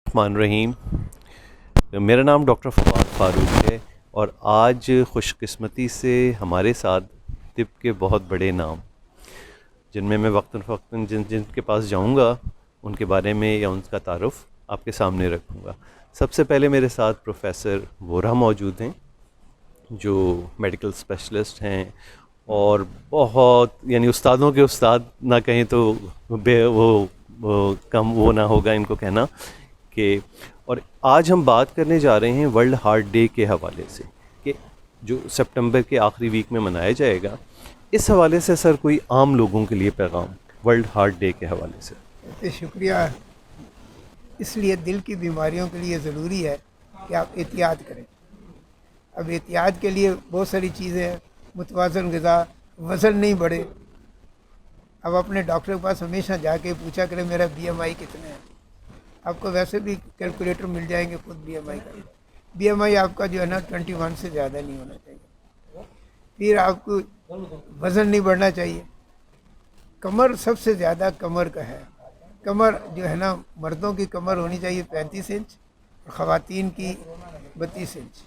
الرحمن الرحیم. میرا نام ڈاکٹر فواد فاروق ہے اور آج خوش قسمتی سے ہمارے ساتھ طب کے بہت بڑے نام جن میں وقتاً فوقتاً جن کے پاس جاؤں گا ان کے بارے میں یا ان کا تعارف آپ کے سامنے رکھوں گا. سب سے پہلے میرے ساتھ پروفیسر وورا موجود ہیں جو میڈیکل اسپیشلسٹ ہیں اور بہت یعنی استادوں کے استاد نہ کہیں تو وہ کم وہ نہ ہوگا ان کو کہنا کہ. اور آج ہم بات کرنے جا رہے ہیں ورلڈ ہارٹ ڈے کے حوالے سے کہ جو سپٹمبر کے آخری ویک میں منایا جائے گا. اس حوالے سے سر کوئی عام لوگوں کے لیے پیغام ورلڈ ہارٹ ڈے کے حوالے سے. شکریہ. اس لیے دل کی بیماریوں کے لیے ضروری ہے کہ آپ احتیاط کریں. اب احتیاط کے لیے بہت ساری چیزیں ہیں. متوازن غذا، وزن نہیں بڑھے. اب اپنے ڈاکٹر کے پاس ہمیشہ جا کے پوچھا کریں میرا BMI کتنا ہے. آپ کو ویسے بھی کیلکولیٹر مل جائیں گے خود BMI کا. BMI آپ کا جو ہے نا 21 سے زیادہ نہیں ہونا چاہیے. پھر آپ کو وزن نہیں بڑھنا چاہیے. کمر سب سے زیادہ کمر کا ہے. کمر جو ہے نا مردوں کی کمر ہونی چاہیے 35 انچ اور خواتین کی 32 انچ.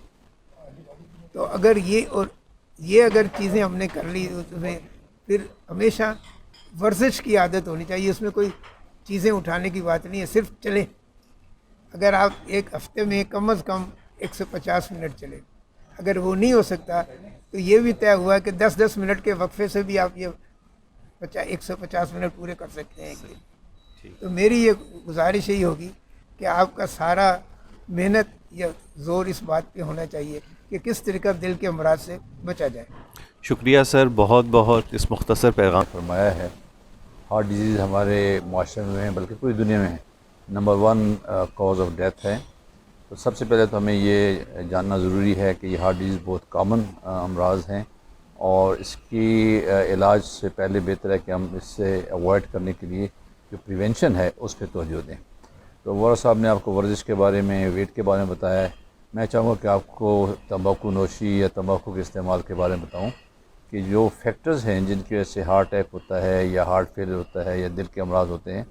تو اگر یہ اگر چیزیں ہم نے کر لی تو پھر ہمیشہ ورزش کی عادت ہونی چاہیے. اس میں کوئی چیزیں اٹھانے کی بات نہیں ہے، صرف چلیں. اگر آپ ایک ہفتے میں کم از کم 150 منٹ چلیں، اگر وہ نہیں ہو سکتا تو یہ بھی طے ہوا ہے کہ 10-10 منٹ کے وقفے سے بھی آپ یہ 150 منٹ پورے کر سکتے ہیں. تو میری یہ گزارش یہی ہوگی کہ آپ کا سارا محنت یا زور اس بات پہ ہونا چاہیے کہ کس طریقہ دل کے امراض سے بچا جائے. شکریہ سر، بہت بہت اس مختصر پیغام فرمایا ہے. ہارٹ ڈیزیز ہمارے معاشرے میں بلکہ پوری دنیا میں نمبر 1 کاز آف ڈیتھ ہے. تو سب سے پہلے تو ہمیں یہ جاننا ضروری ہے کہ یہ ہارٹ ڈیزیز بہت کامن امراض ہیں اور اس کی علاج سے پہلے بہتر ہے کہ ہم اس سے اوائڈ کرنے کے لیے جو پریونشن ہے اس پہ توجہ دیں. تو وورا صاحب نے آپ کو ورزش کے بارے میں، ویٹ کے بارے میں بتایا ہے. میں چاہوں گا کہ آپ کو تمباکو نوشی یا تمباکو کے استعمال کے بارے میں بتاؤں کہ جو فیکٹرز ہیں جن کی وجہ سے ہارٹ اٹیک ہوتا ہے یا ہارٹ فیلر ہوتا ہے یا دل کے امراض ہوتے ہیں،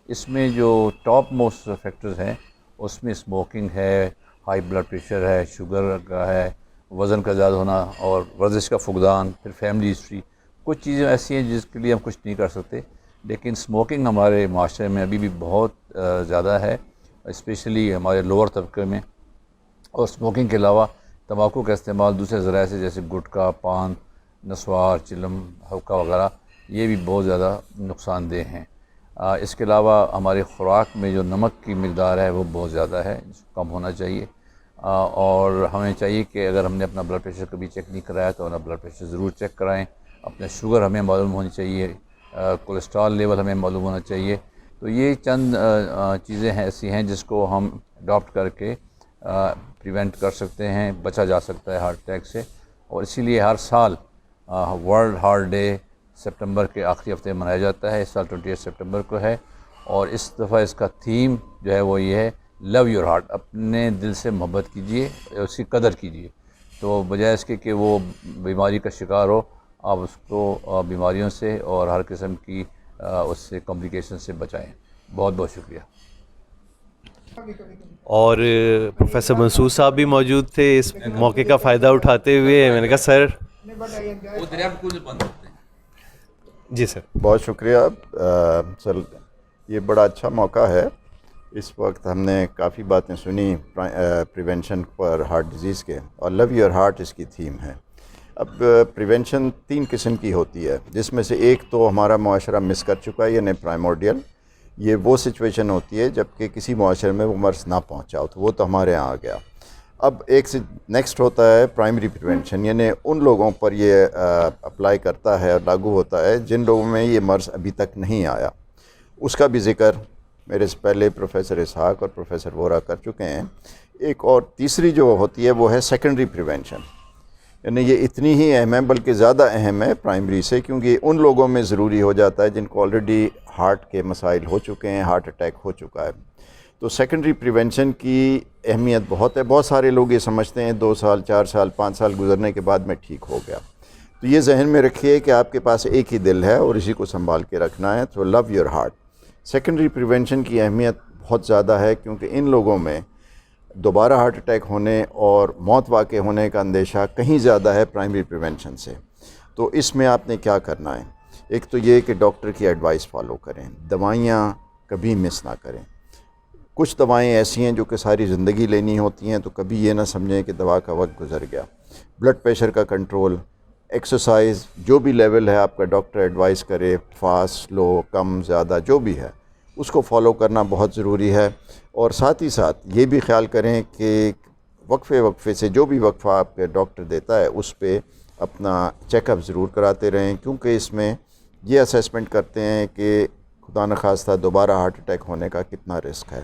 اس میں جو ٹاپ موسٹ فیکٹرز ہیں اس میں اسموکنگ ہے، ہائی بلڈ پریشر ہے، شوگر کا ہے، وزن کا زیادہ ہونا اور ورزش کا فقدان، پھر فیملی ہسٹری. کچھ چیزیں ایسی ہیں جس کے لیے ہم کچھ نہیں کر سکتے، لیکن اسموکنگ ہمارے معاشرے میں ابھی بھی بہت زیادہ ہے، اسپیشلی ہمارے لوور طبقے میں. اور اسموکنگ کے علاوہ تمباکو کا استعمال دوسرے ذرائع سے جیسے گٹکا، پان، نسوار، چلم، حقہ وغیرہ یہ بھی بہت زیادہ نقصان دہ ہیں. اس کے علاوہ ہماری خوراک میں جو نمک کی مقدار ہے وہ بہت زیادہ ہے، جس کو کم ہونا چاہیے. اور ہمیں چاہیے کہ اگر ہم نے اپنا بلڈ پریشر کبھی چیک نہیں کرایا تو اپنا بلڈ پریشر ضرور چیک کرائیں. اپنا شوگر ہمیں معلوم ہونی چاہیے، کولیسٹرول لیول ہمیں معلوم ہونا چاہیے. تو یہ چند چیزیں ایسی ہیں جس کو ہم اڈاپٹ کر کے پریونٹ کر سکتے ہیں، بچا جا سکتا ہے ہارٹ اٹیک سے. اور اسی لیے ہر سال ورلڈ ہارٹ ڈے سپٹمبر کے آخری ہفتے میں منایا جاتا ہے. اس سال 28 سپٹمبر کو ہے اور اس دفعہ اس کا تھیم جو ہے وہ یہ ہے لو یور ہارٹ. اپنے دل سے محبت کیجئے، اس کی قدر کیجئے. تو بجائے اس کے کہ وہ بیماری کا شکار ہو، آپ اس کو بیماریوں سے اور ہر قسم کی اس سے کمپلیکیشن سے بچائیں. بہت بہت شکریہ. اور پروفیسر منصور صاحب بھی موجود تھے اس موقع کا فائدہ اٹھاتے ہوئے. میں نے کہا سر جی سر. بہت شکریہ سر. یہ بڑا اچھا موقع ہے. اس وقت ہم نے کافی باتیں سنی پریونشن پر ہارٹ ڈیزیز کے، اور لو یور ہارٹ اس کی تھیم ہے. اب پریونشن 3 قسم کی ہوتی ہے، جس میں سے ایک تو ہمارا معاشرہ مس کر چکا ہے، یعنی پرائمورڈیل. یہ وہ سچویشن ہوتی ہے جب کہ کسی معاشرے میں وہ مرض نہ پہنچا ہو، تو وہ تو ہمارے ہاں آ گیا. اب ایک سے نیکسٹ ہوتا ہے پرائمری پریونشن، یعنی ان لوگوں پر یہ اپلائی کرتا ہے اور لاگو ہوتا ہے جن لوگوں میں یہ مرض ابھی تک نہیں آیا. اس کا بھی ذکر میرے سے پہلے پروفیسر اسحاق اور پروفیسر وورا کر چکے ہیں. ایک اور تیسری جو ہوتی ہے وہ ہے سیکنڈری پریونشن، یعنی یہ اتنی ہی اہم ہے بلکہ زیادہ اہم ہے پرائمری سے، کیونکہ ان لوگوں میں ضروری ہو جاتا ہے جن کو آلریڈی ہارٹ کے مسائل ہو چکے ہیں، ہارٹ اٹیک ہو چکا ہے. تو سیکنڈری پریونشن کی اہمیت بہت ہے. بہت سارے لوگ یہ سمجھتے ہیں 2 سال 4 سال 5 سال گزرنے کے بعد میں ٹھیک ہو گیا. تو یہ ذہن میں رکھیے کہ آپ کے پاس ایک ہی دل ہے اور اسی کو سنبھال کے رکھنا ہے. تو love your heart. Secondary prevention کی اہمیت بہت زیادہ ہے، کیونکہ ان لوگوں میں دوبارہ ہارٹ اٹیک ہونے اور موت واقع ہونے کا اندیشہ کہیں زیادہ ہے پرائمری پریونشن سے۔ تو اس میں آپ نے کیا کرنا ہے؟ ایک تو یہ کہ ڈاکٹر کی ایڈوائس فالو کریں، دوائیاں کبھی مس نہ کریں۔ کچھ دوائیں ایسی ہیں جو کہ ساری زندگی لینی ہوتی ہیں، تو کبھی یہ نہ سمجھیں کہ دوا کا وقت گزر گیا۔ بلڈ پریشر کا کنٹرول، ایکسرسائز، جو بھی لیول ہے آپ کا ڈاکٹر ایڈوائز کرے، فاسٹ، سلو، کم، زیادہ جو بھی ہے اس کو فالو کرنا بہت ضروری ہے۔ اور ساتھ ہی ساتھ یہ بھی خیال کریں کہ وقفے سے جو بھی وقفہ آپ کے ڈاکٹر دیتا ہے اس پہ اپنا چیک اپ ضرور کراتے رہیں، کیونکہ اس میں یہ اسیسمنٹ کرتے ہیں کہ خدا نخواستہ دوبارہ ہارٹ اٹیک ہونے کا کتنا رسک ہے،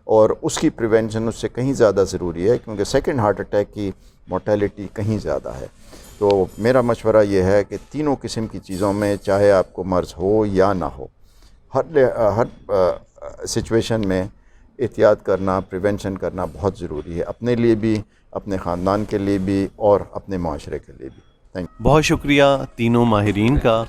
اور اس کی پریونشن اس سے کہیں زیادہ ضروری ہے، کیونکہ سیکنڈ ہارٹ اٹیک کی مورٹیلٹی کہیں زیادہ ہے۔ تو میرا مشورہ یہ ہے کہ تینوں قسم کی چیزوں میں، چاہے آپ کو مرض ہو یا نہ ہو، ہر سچویشن میں احتیاط کرنا، پریونشن کرنا بہت ضروری ہے، اپنے لیے بھی، اپنے خاندان کے لیے بھی، اور اپنے معاشرے کے لیے بھی۔ Thank you. بہت شکریہ تینوں ماہرین کا۔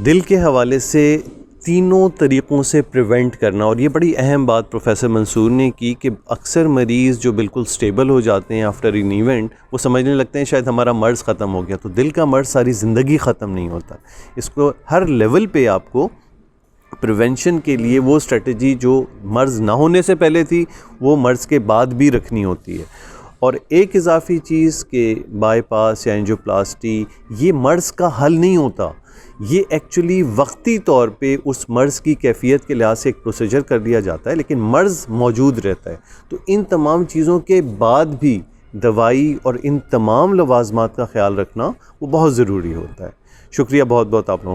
دل کے حوالے سے تینوں طریقوں سے پریونٹ کرنا، اور یہ بڑی اہم بات پروفیسر منصور نے کی کہ اکثر مریض جو بالکل سٹیبل ہو جاتے ہیں آفٹر این ایونٹ، وہ سمجھنے لگتے ہیں شاید ہمارا مرض ختم ہو گیا، تو دل کا مرض ساری زندگی ختم نہیں ہوتا۔ اس کو ہر لیول پہ آپ کو پریونشن کے لیے وہ اسٹریٹجی جو مرض نہ ہونے سے پہلے تھی وہ مرض کے بعد بھی رکھنی ہوتی ہے۔ اور ایک اضافی چیز کہ بائی پاس یا اینجیوپلاسٹی یہ مرض کا حل نہیں ہوتا، یہ ایکچولی وقتی طور پہ اس مرض کی کیفیت کے لحاظ سے ایک پروسیجر کر دیا جاتا ہے، لیکن مرض موجود رہتا ہے۔ تو ان تمام چیزوں کے بعد بھی دوائی اور ان تمام لوازمات کا خیال رکھنا وہ بہت ضروری ہوتا ہے۔ شکریہ بہت بہت آپ لوگوں کا۔